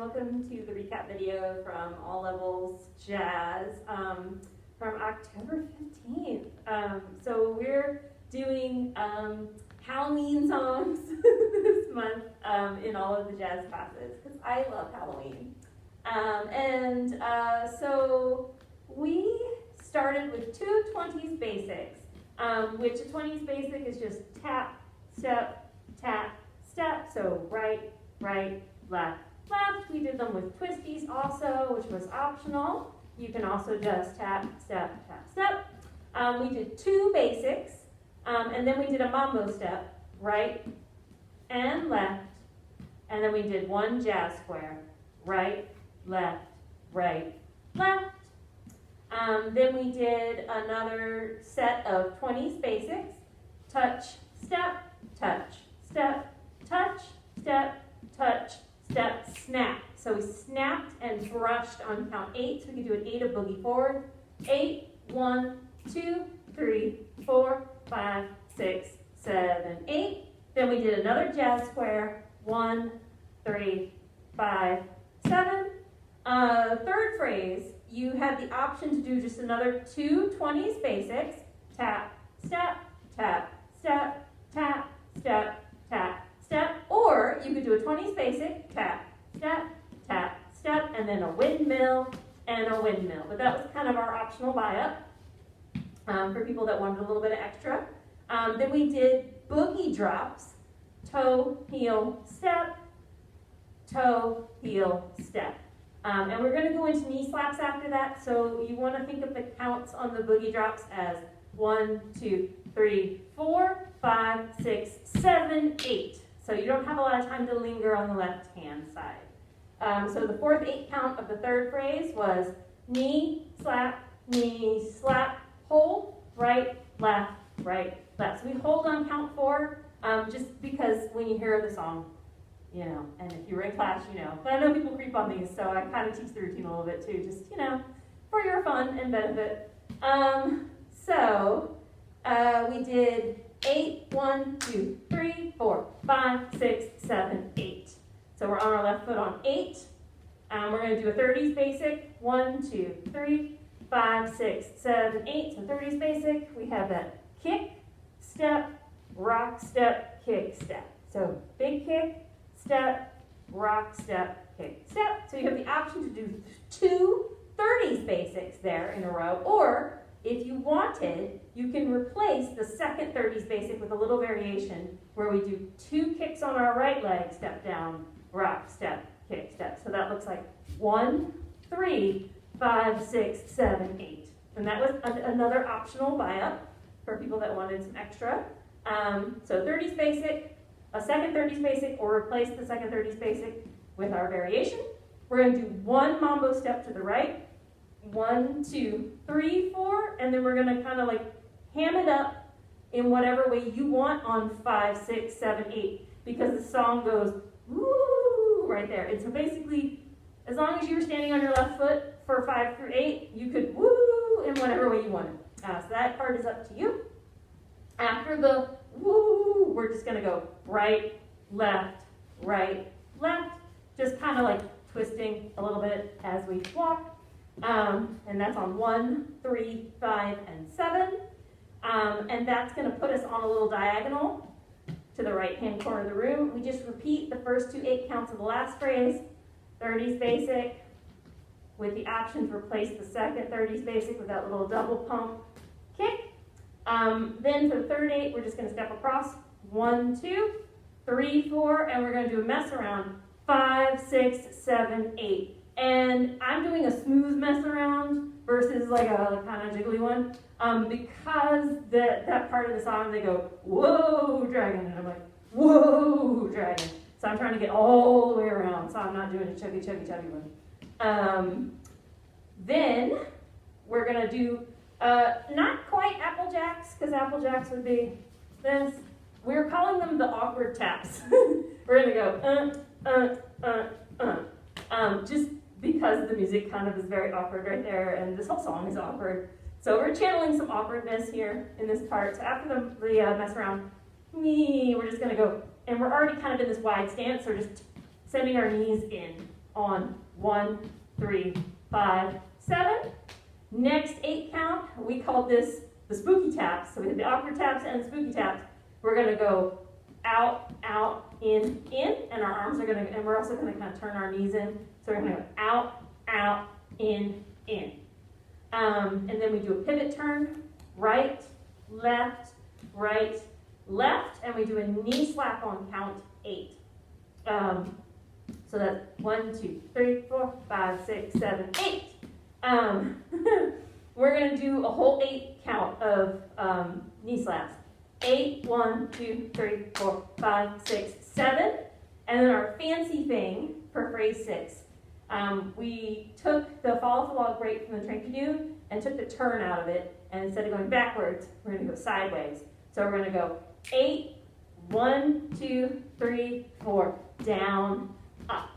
welcome to the recap video from All Levels Jazz from October 15th. So we're doing Halloween songs this month in all of the jazz classes because I love Halloween. So we started with two 20s basics, which a 20s basic is just tap, step, tap, step. So right, right, left, left. We did them with twisties also, which was optional. You can also just tap, step, tap, step. We did two basics, and then we did a mambo step, right and left, and then we did one jazz square, right, left, left. Then we did another set of 20s basics, touch, step, touch, step, touch, step, touch, step, snap. So we snapped and brushed on count 8, so we could do an 8 of boogie forward. 8, 1, 2, 3, 4, 5, 6, 7, 8. Then we did another jazz square, 1, 3, 5, 7. Third phrase, you had the option to do just another two 20s basics, tap, step, tap, step, tap, step, tap, step, or you could do a 20s basic, tap, step, tap, step, and then a windmill and a windmill. But that was kind of our optional buy-up for people that wanted a little bit of extra. Then we did boogie drops, toe, heel, step, toe, heel, step. And we're going to go into knee slaps after that, so you want to think of the counts on the boogie drops as 1, 2, 3, 4, 5, 6, 7, 8. So you don't have a lot of time to linger on the left-hand side. So the fourth 8 count of the third phrase was knee, slap, hold, right, left, right, left. So we hold on count 4, just because when you hear the song, you know, and if you were in class, you know. But I know people creep on these, so I kind of teach the routine a little bit too, just, you know, for your fun and benefit. We did 8, 1, 2, 3, 4, 5, 6, 7, 8. So we're on our left foot on 8. We're going to do a 30s basic. 1, 2, 3, 5, 6, 7, 8. So 30s basic. We have that kick, step, rock, step, kick, step. So big kick, step, rock, step, kick, step. So you have the option to do two 30s basics there in a row, or if you wanted, you can replace the second 30s basic with a little variation where we do 2 kicks on our right leg, step down, rock, step, kick, step. So that looks like 1, 3, 5, 6, 7, 8. And that was another optional buy-up for people that wanted some extra. So 30s basic, a second 30s basic, or replace the second 30s basic with our variation. We're going to do one mambo step to the right, 1, 2, 3, 4, and then we're going to kind of like ham it up in whatever way you want on 5, 6, 7, 8, because the song goes woo right there. And so basically, as long as you were standing on your left foot for 5 through 8, you could woo in whatever way you wanted. So that part is up to you. After the woo, we're just going to go right, left, just kind of like twisting a little bit as we walk. And that's on 1, 3, 5, and 7. And that's going to put us on a little diagonal to the right-hand corner of the room. We just repeat the first 2 8 counts of the last phrase, 30s basic, with the option to replace the second 30s basic with that little double pump kick. Then for the third 8, we're just going to step across 1, 2, 3, 4, and we're going to do a mess around 5, 6, 7, 8. And I'm doing a smooth mess around versus like a kind of jiggly one, because that part of the song they go whoa dragon, and I'm like whoa dragon. So I'm trying to get all the way around, so I'm not doing a chuggy one. Then we're gonna do not quite Apple Jacks, because Apple Jacks would be this. We're calling them the awkward taps. We're gonna go just because the music kind of is very awkward right there, and this whole song is awkward. So we're channeling some awkwardness here in this part. So after the mess around, we're just gonna go, and we're already kind of in this wide stance, so we're just sending our knees in on 1, 3, 5, 7. Next 8 count, we call this the spooky taps. So we have the awkward taps and the spooky taps. We're going to go out, out, in, and our arms are going to, and we're also going to kind of turn our knees in. So we're going to go out, out, in. And then we do a pivot turn, right, left, and we do a knee slap on count 8. So that's 1, 2, 3, 4, 5, 6, 7, 8. We're going to do a whole 8 count of knee slaps. 8, 1, 2, 3, 4, 5, 6, 7. And then our fancy thing for phrase 6. We took the fall off the log break from the Trankadoo and took the turn out of it. And instead of going backwards, we're going to go sideways. So we're going to go 8, 1, 2, 3, 4, down, up.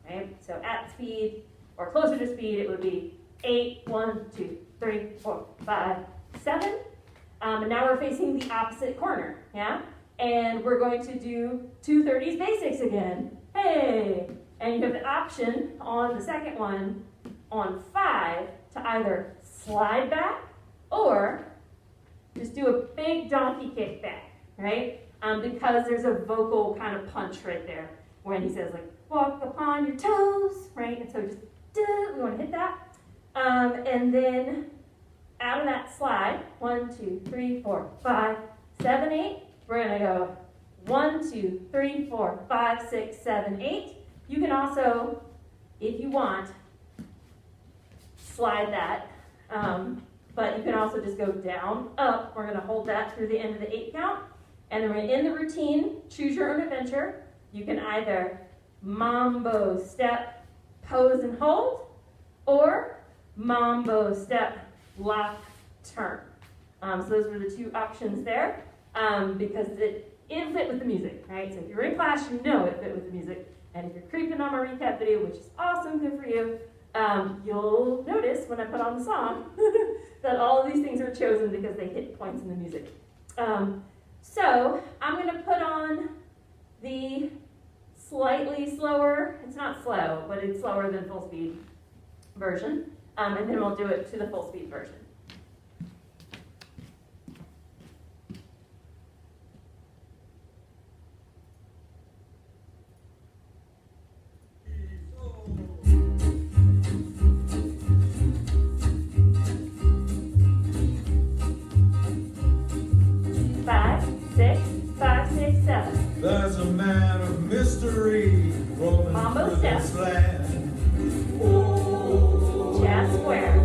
Right? So at speed or closer to speed, it would be 8, 1, 2, 3, 4, 5, 7. And now we're facing the opposite corner, yeah? And we're going to do 230s basics again. Hey! And you have the option on the second one, on 5, to either slide back or just do a big donkey kick back, right? Because there's a vocal kind of punch right there when he says, like, walk upon your toes, right? And so just, we want to hit that. And then out of that slide, 1, 2, 3, 4, 5, 7, 8. We're going to go 1, 2, 3, 4, 5, 6, 7, 8. You can also, if you want, slide that. But you can also just go down, up. We're going to hold that through the end of the 8 count. And then we're going to end the routine, choose your own adventure. You can either mambo, step, pose and hold, or mambo, step, lock, turn. So those were the 2 options there because it fit with the music, right? So if you're in class, you know it fit with the music. And if you're creeping on my recap video, which is awesome, good for you, you'll notice when I put on the song that all of these things are chosen because they hit points in the music. So I'm going to put on the slightly slower, it's not slow, but it's slower than full speed version. And then we'll do it to the full speed version. There's a man of mystery rolling Mambo through step. this land. Jazz square.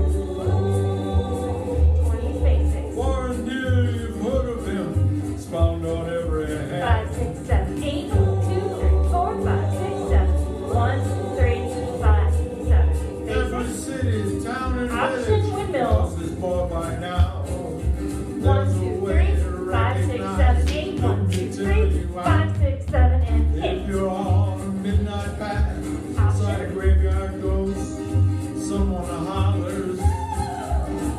20 basics. Warren Deer, you've heard of him. It's found on every hand. 5, 6, 7, 8, 2, 3, 4, 5, 6, 7. 1, 3, 5, 7. Every Basics. city, town, and Option village windmill. knows this boy by now. 1, There's a 2, way 3, to 5, 6, recognize 7, 8. 1, let 2, me tell 3, you why. 5, 6, 7, and If hit. you're on a midnight path, inside a graveyard ghost, someone hollers,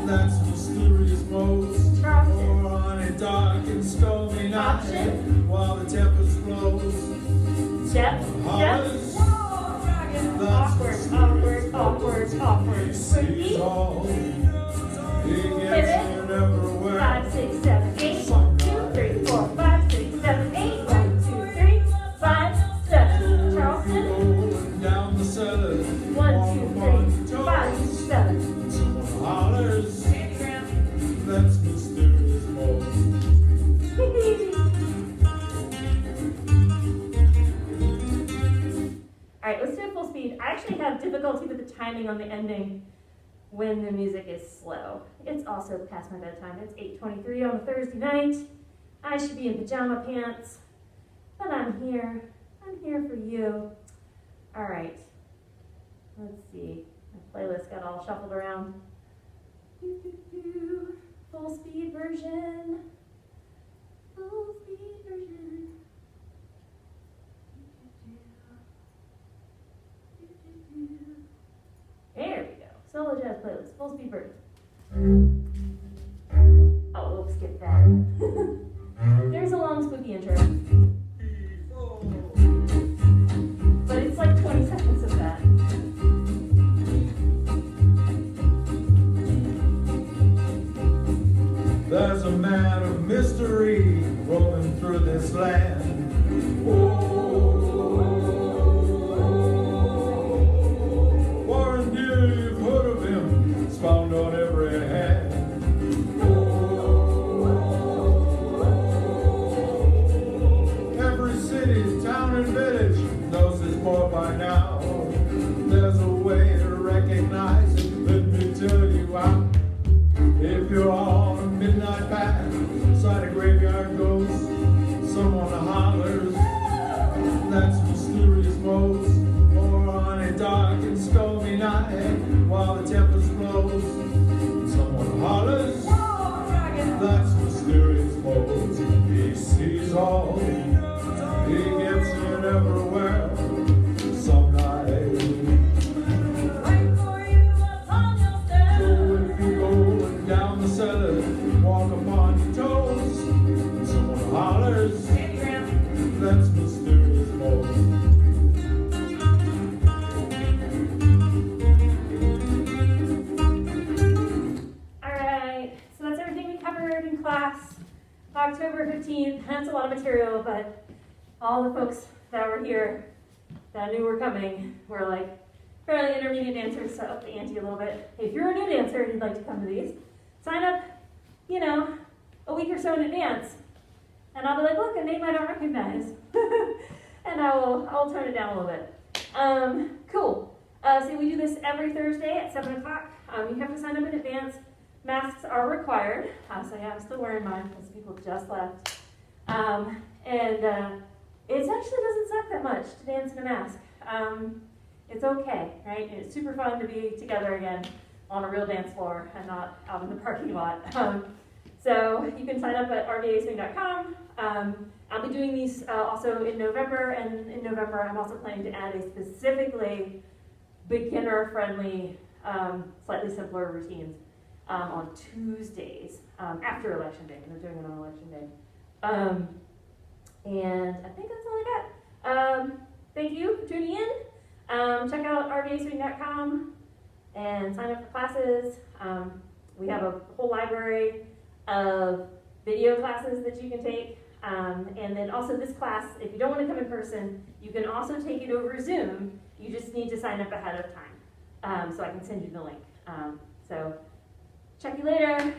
that's mysterious most. Charleston. Or on a dark and stormy night, Option. while the tempest blows, Step, hollers, step. Awkward. he sees Spooky. all, he gets Pivot. in everywhere. 5, 6, 7, 8. 1, 2, 3, 4, 5, 6, 7, 8. 1, 2, 3, 5, 7. Charleston. Going down the cellar, 1, 2, 3, 5, 7. someone hollers, that's mysterious most. All right, let's do it full speed. I actually have difficulty with the timing on the ending when the music is slow. It's also past my bedtime. It's 8:23 on a Thursday night. I should be in pajama pants, but I'm here. I'm here for you. All right, let's see. My playlist got all shuffled around. Full speed version. Full speed version. There we go. Solo jazz playlist, full speed version. Oh, we'll skip that. There's a long spooky intro. But it's like 20 seconds of that. history rolling through this land. Warren Deer, you've heard of him, it's found on every hand. Every city, town, and village knows this boy by now. There's a way to recognize it, let me tell you how. If you're on a midnight path, beside a graveyard ghost, someone hollers, that's mysterious most. Or on a dark and stormy night, while the tempest blows, someone hollers, that's mysterious most. He sees all, he gets in everywhere, some night. Down the cellar, walk upon your toes. Someone hollers, that's mysterious most. Alright, so that's everything we covered in class. October 15th, that's a lot of material, but all the folks that were here that knew were coming were like fairly intermediate dancers, so up the ante a little bit. If you're a new dancer and you'd like to come to these, sign up, a week or so in advance. And I'll be like, look, a name I don't recognize. And I'll tone it down a little bit. Cool. So we do this every Thursday at 7 o'clock. You have to sign up in advance. Masks are required. So yeah, I'm still wearing mine because people just left. And it actually doesn't suck that much to dance in a mask. It's okay, right? It's super fun to be together again on a real dance floor and not out in the parking lot. So you can sign up at rvaswing.com. I'll be doing these also in November, and in November I'm also planning to add a specifically beginner-friendly, slightly simpler routines on Tuesdays after Election Day. They're doing it on Election Day. And I think that's all I got. Thank you for tuning in. Check out rvaswing.com and sign up for classes. We have a whole library of video classes that you can take. And then also this class, if you don't want to come in person, you can also take it over Zoom. You just need to sign up ahead of time. So I can send you the link. So check you later.